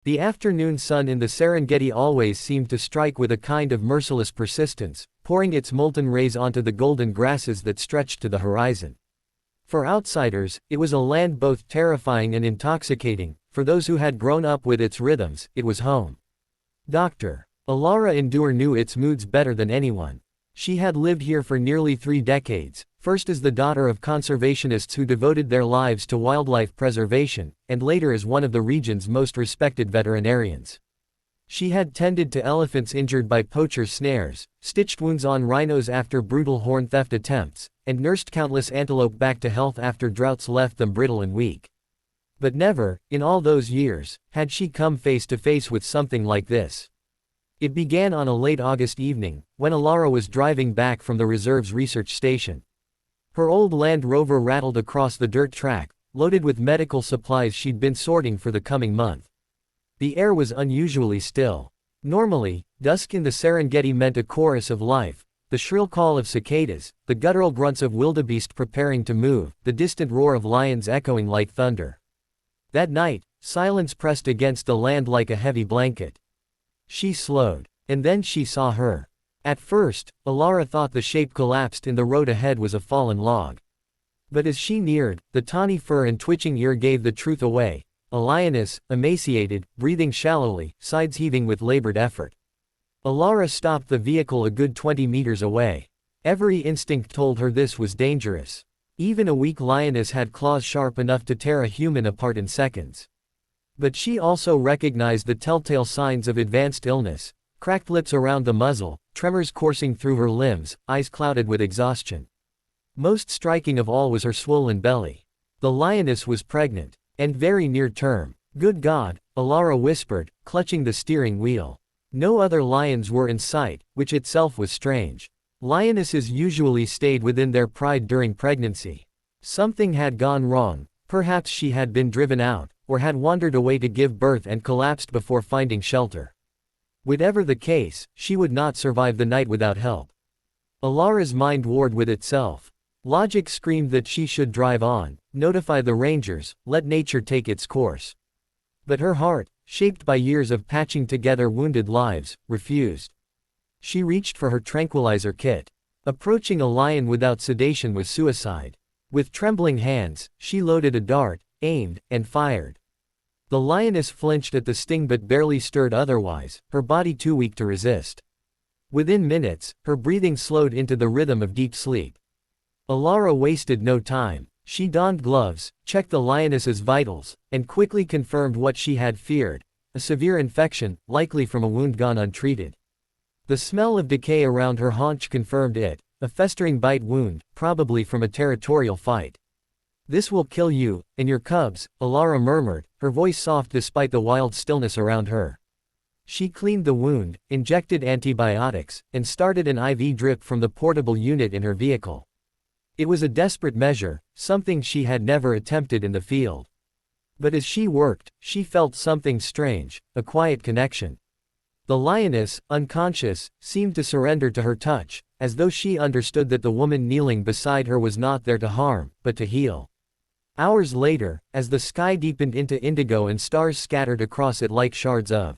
The afternoon sun in the Serengeti always seemed to strike with a kind of merciless persistence, pouring its molten rays onto the golden grasses that stretched to the horizon. For outsiders, it was a land both terrifying and intoxicating. For those who had grown up with its rhythms, it was home. Dr. Alara Endur knew its moods better than anyone. She had lived here for nearly 3 decades, first as the daughter of conservationists who devoted their lives to wildlife preservation, and later as one of the region's most respected veterinarians. She had tended to elephants injured by poachers' snares, stitched wounds on rhinos after brutal horn theft attempts, and nursed countless antelope back to health after droughts left them brittle and weak. But never, in all those years, had she come face to face with something like this. It began on a late August evening, when Alara was driving back from the reserve's research station. Her old Land Rover rattled across the dirt track, loaded with medical supplies she'd been sorting for the coming month. The air was unusually still. Normally, dusk in the Serengeti meant a chorus of life, the shrill call of cicadas, the guttural grunts of wildebeest preparing to move, the distant roar of lions echoing like thunder. That night, silence pressed against the land like a heavy blanket. She slowed. And then she saw her. At first, Alara thought the shape collapsed in the road ahead was a fallen log. But as she neared, the tawny fur and twitching ear gave the truth away. A lioness, emaciated, breathing shallowly, sides heaving with labored effort. Alara stopped the vehicle a good 20 meters away. Every instinct told her this was dangerous. Even a weak lioness had claws sharp enough to tear a human apart in seconds. But she also recognized the telltale signs of advanced illness: cracked lips around the muzzle, tremors coursing through her limbs, eyes clouded with exhaustion. Most striking of all was her swollen belly. The lioness was pregnant. And very near term. Good God, Alara whispered, clutching the steering wheel. No other lions were in sight, which itself was strange. Lionesses usually stayed within their pride during pregnancy. Something had gone wrong. Perhaps she had been driven out, or had wandered away to give birth and collapsed before finding shelter. Whatever the case, she would not survive the night without help. Alara's mind warred with itself. Logic screamed that she should drive on, notify the rangers, let nature take its course. But her heart, shaped by years of patching together wounded lives, refused. She reached for her tranquilizer kit. Approaching a lion without sedation was suicide. With trembling hands, she loaded a dart, aimed, and fired. The lioness flinched at the sting but barely stirred otherwise, her body too weak to resist. Within minutes, her breathing slowed into the rhythm of deep sleep. Alara wasted no time. She donned gloves, checked the lioness's vitals, and quickly confirmed what she had feared: a severe infection, likely from a wound gone untreated. The smell of decay around her haunch confirmed it: a festering bite wound, probably from a territorial fight. "This will kill you, and your cubs," Alara murmured, her voice soft despite the wild stillness around her. She cleaned the wound, injected antibiotics, and started an IV drip from the portable unit in her vehicle. It was a desperate measure, something she had never attempted in the field. But as she worked, she felt something strange, a quiet connection. The lioness, unconscious, seemed to surrender to her touch, as though she understood that the woman kneeling beside her was not there to harm, but to heal. Hours later, as the sky deepened into indigo and stars scattered across it like shards of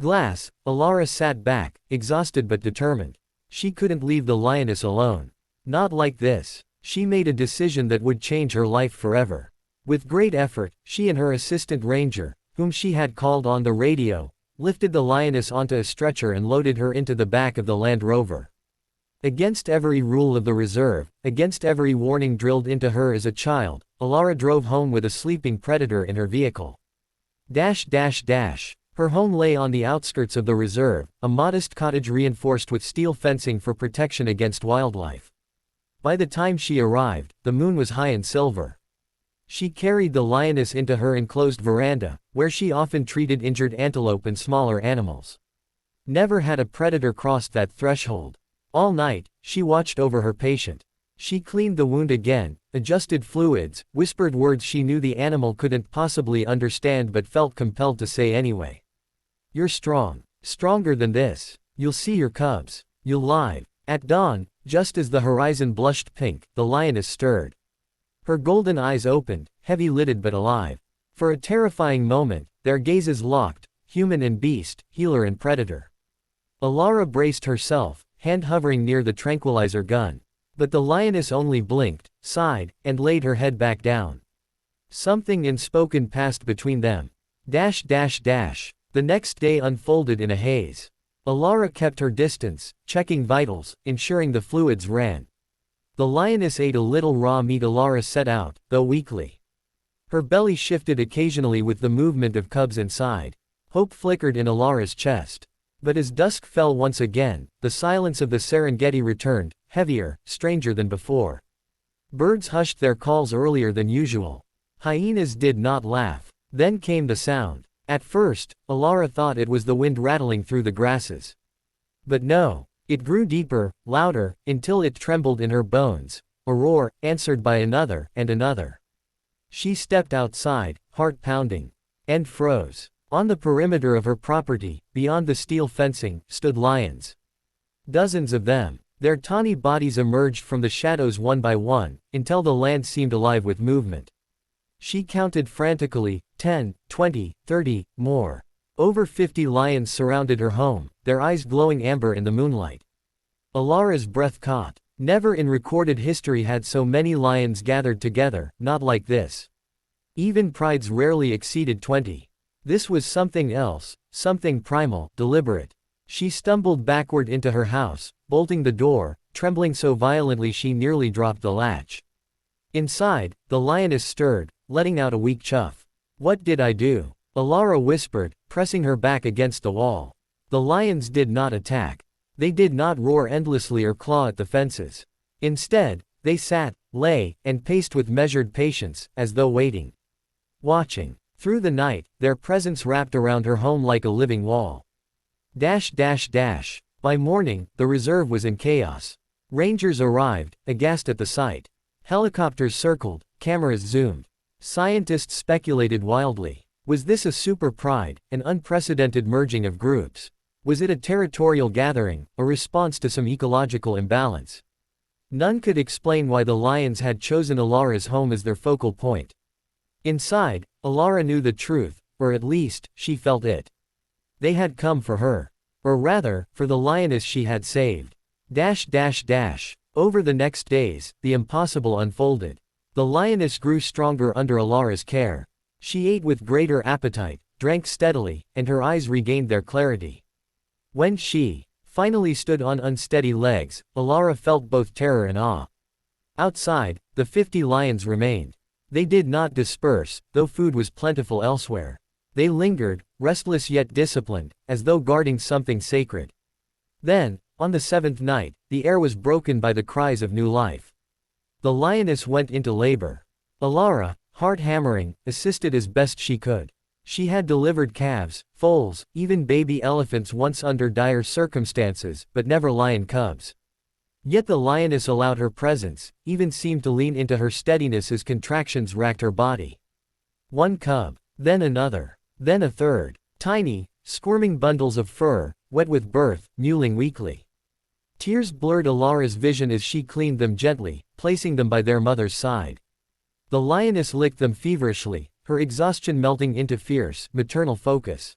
glass, Alara sat back, exhausted but determined. She couldn't leave the lioness alone. Not like this. She made a decision that would change her life forever. With great effort, she and her assistant ranger, whom she had called on the radio, lifted the lioness onto a stretcher and loaded her into the back of the Land Rover. Against every rule of the reserve, against every warning drilled into her as a child, Alara drove home with a sleeping predator in her vehicle. Her home lay on the outskirts of the reserve, a modest cottage reinforced with steel fencing for protection against wildlife. By the time she arrived, the moon was high and silver. She carried the lioness into her enclosed veranda, where she often treated injured antelope and smaller animals. Never had a predator crossed that threshold. All night, she watched over her patient. She cleaned the wound again, adjusted fluids, whispered words she knew the animal couldn't possibly understand but felt compelled to say anyway. "You're strong. Stronger than this. You'll see your cubs. You'll live." At dawn, just as the horizon blushed pink, the lioness stirred. Her golden eyes opened, heavy-lidded but alive. For a terrifying moment, their gazes locked, human and beast, healer and predator. Alara braced herself, hand hovering near the tranquilizer gun. But the lioness only blinked, sighed, and laid her head back down. Something unspoken passed between them. The next day unfolded in a haze. Alara kept her distance, checking vitals, ensuring the fluids ran. The lioness ate a little raw meat Alara set out, though weakly. Her belly shifted occasionally with the movement of cubs inside. Hope flickered in Alara's chest. But as dusk fell once again, the silence of the Serengeti returned, heavier, stranger than before. Birds hushed their calls earlier than usual. Hyenas did not laugh. Then came the sound. At first, Alara thought it was the wind rattling through the grasses. But no. It grew deeper, louder, until it trembled in her bones. A roar, answered by another, and another. She stepped outside, heart pounding. And froze. On the perimeter of her property, beyond the steel fencing, stood lions. Dozens of them. Their tawny bodies emerged from the shadows one by one, until the land seemed alive with movement. She counted frantically, 10, 20, 30, more. Over 50 lions surrounded her home, their eyes glowing amber in the moonlight. Alara's breath caught. Never in recorded history had so many lions gathered together, not like this. Even prides rarely exceeded 20. This was something else, something primal, deliberate. She stumbled backward into her house, bolting the door, trembling so violently she nearly dropped the latch. Inside, the lioness stirred, letting out a weak chuff. "What did I do?" Alara whispered, pressing her back against the wall. The lions did not attack. They did not roar endlessly or claw at the fences. Instead, they sat, lay, and paced with measured patience, as though waiting. Watching. Through the night, their presence wrapped around her home like a living wall. By morning, the reserve was in chaos. Rangers arrived, aghast at the sight. Helicopters circled, cameras zoomed. Scientists speculated wildly. Was this a super pride, an unprecedented merging of groups? Was it a territorial gathering, a response to some ecological imbalance? None could explain why the lions had chosen Alara's home as their focal point. Inside, Alara knew the truth, or at least, she felt it. They had come for her. Or rather, for the lioness she had saved. Over the next days, the impossible unfolded. The lioness grew stronger under Alara's care. She ate with greater appetite, drank steadily, and her eyes regained their clarity. When she finally stood on unsteady legs, Alara felt both terror and awe. Outside, the 50 lions remained. They did not disperse, though food was plentiful elsewhere. They lingered, restless yet disciplined, as though guarding something sacred. Then, on the 7th night, the air was broken by the cries of new life. The lioness went into labor. Alara, heart hammering, assisted as best she could. She had delivered calves, foals, even baby elephants once under dire circumstances, but never lion cubs. Yet the lioness allowed her presence, even seemed to lean into her steadiness as contractions racked her body. One cub, then another, then a third. Tiny, squirming bundles of fur, wet with birth, mewling weakly. Tears blurred Alara's vision as she cleaned them gently, placing them by their mother's side. The lioness licked them feverishly, her exhaustion melting into fierce, maternal focus.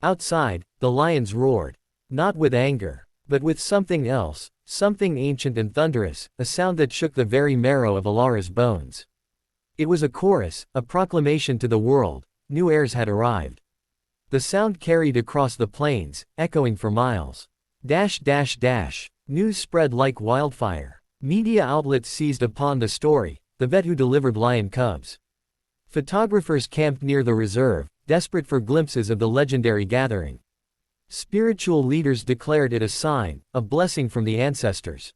Outside, the lions roared. Not with anger, but with something else, something ancient and thunderous, a sound that shook the very marrow of Alara's bones. It was a chorus, a proclamation to the world. New heirs had arrived. The sound carried across the plains, echoing for miles. News spread like wildfire. Media outlets seized upon the story, the vet who delivered lion cubs. Photographers camped near the reserve, desperate for glimpses of the legendary gathering. Spiritual leaders declared it a sign, a blessing from the ancestors.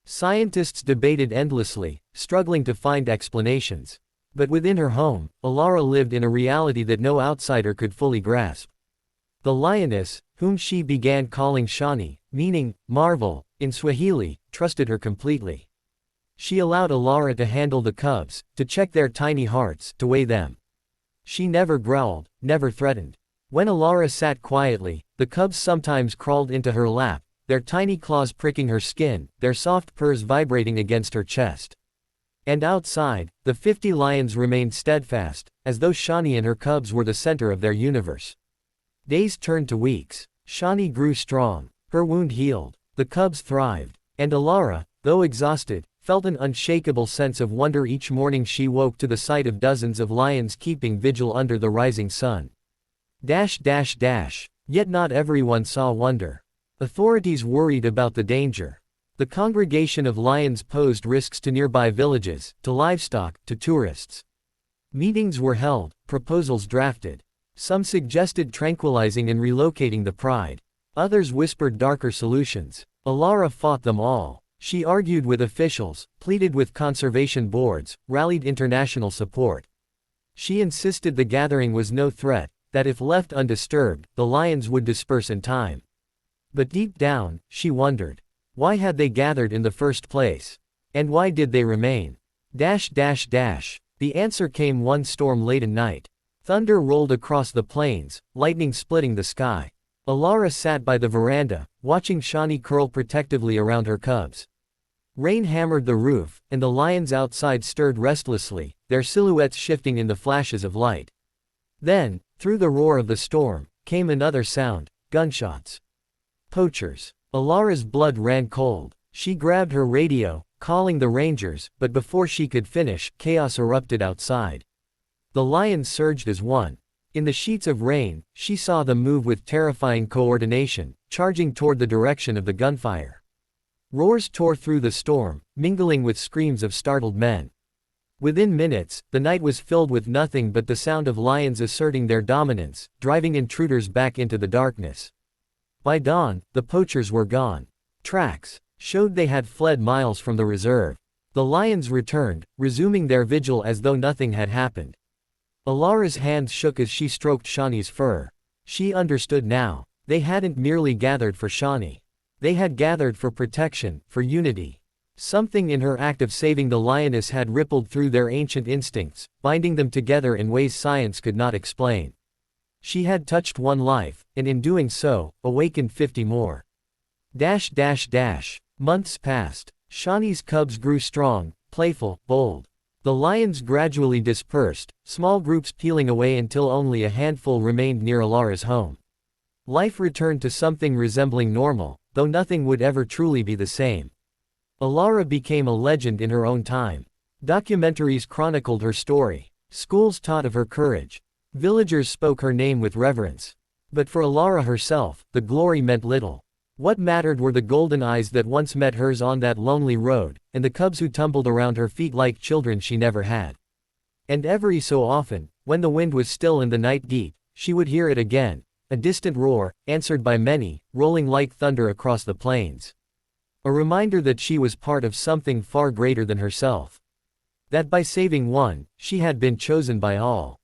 Scientists debated endlessly, struggling to find explanations. But within her home, Alara lived in a reality that no outsider could fully grasp. The lioness, whom she began calling Shani, meaning marvel, in Swahili, trusted her completely. She allowed Alara to handle the cubs, to check their tiny hearts, to weigh them. She never growled, never threatened. When Alara sat quietly, the cubs sometimes crawled into her lap, their tiny claws pricking her skin, their soft purrs vibrating against her chest. And outside, the 50 lions remained steadfast, as though Shani and her cubs were the center of their universe. Days turned to weeks. Shani grew strong. Her wound healed. The cubs thrived. And Alara, though exhausted, felt an unshakable sense of wonder each morning she woke to the sight of dozens of lions keeping vigil under the rising sun. Yet not everyone saw wonder. Authorities worried about the danger. The congregation of lions posed risks to nearby villages, to livestock, to tourists. Meetings were held, proposals drafted. Some suggested tranquilizing and relocating the pride. Others whispered darker solutions. Alara fought them all. She argued with officials, pleaded with conservation boards, rallied international support. She insisted the gathering was no threat, that if left undisturbed, the lions would disperse in time. But deep down, she wondered. Why had they gathered in the first place? And why did they remain? The answer came one storm-laden night. Thunder rolled across the plains, lightning splitting the sky. Alara sat by the veranda, watching Shani curl protectively around her cubs. Rain hammered the roof, and the lions outside stirred restlessly, their silhouettes shifting in the flashes of light. Then, through the roar of the storm, came another sound: gunshots. Poachers. Alara's blood ran cold. She grabbed her radio, calling the rangers, but before she could finish, chaos erupted outside. The lions surged as one. In the sheets of rain, she saw them move with terrifying coordination, charging toward the direction of the gunfire. Roars tore through the storm, mingling with screams of startled men. Within minutes, the night was filled with nothing but the sound of lions asserting their dominance, driving intruders back into the darkness. By dawn, the poachers were gone. Tracks showed they had fled miles from the reserve. The lions returned, resuming their vigil as though nothing had happened. Alara's hands shook as she stroked Shani's fur. She understood now. They hadn't merely gathered for Shani. They had gathered for protection, for unity. Something in her act of saving the lioness had rippled through their ancient instincts, binding them together in ways science could not explain. She had touched one life, and in doing so, awakened 50 more. Months passed. Shani's cubs grew strong, playful, bold. The lions gradually dispersed, small groups peeling away until only a handful remained near Alara's home. Life returned to something resembling normal, though nothing would ever truly be the same. Alara became a legend in her own time. Documentaries chronicled her story. Schools taught of her courage. Villagers spoke her name with reverence. But for Alara herself, the glory meant little. What mattered were the golden eyes that once met hers on that lonely road, and the cubs who tumbled around her feet like children she never had. And every so often, when the wind was still and the night deep, she would hear it again, a distant roar, answered by many, rolling like thunder across the plains. A reminder that she was part of something far greater than herself. That by saving one, she had been chosen by all.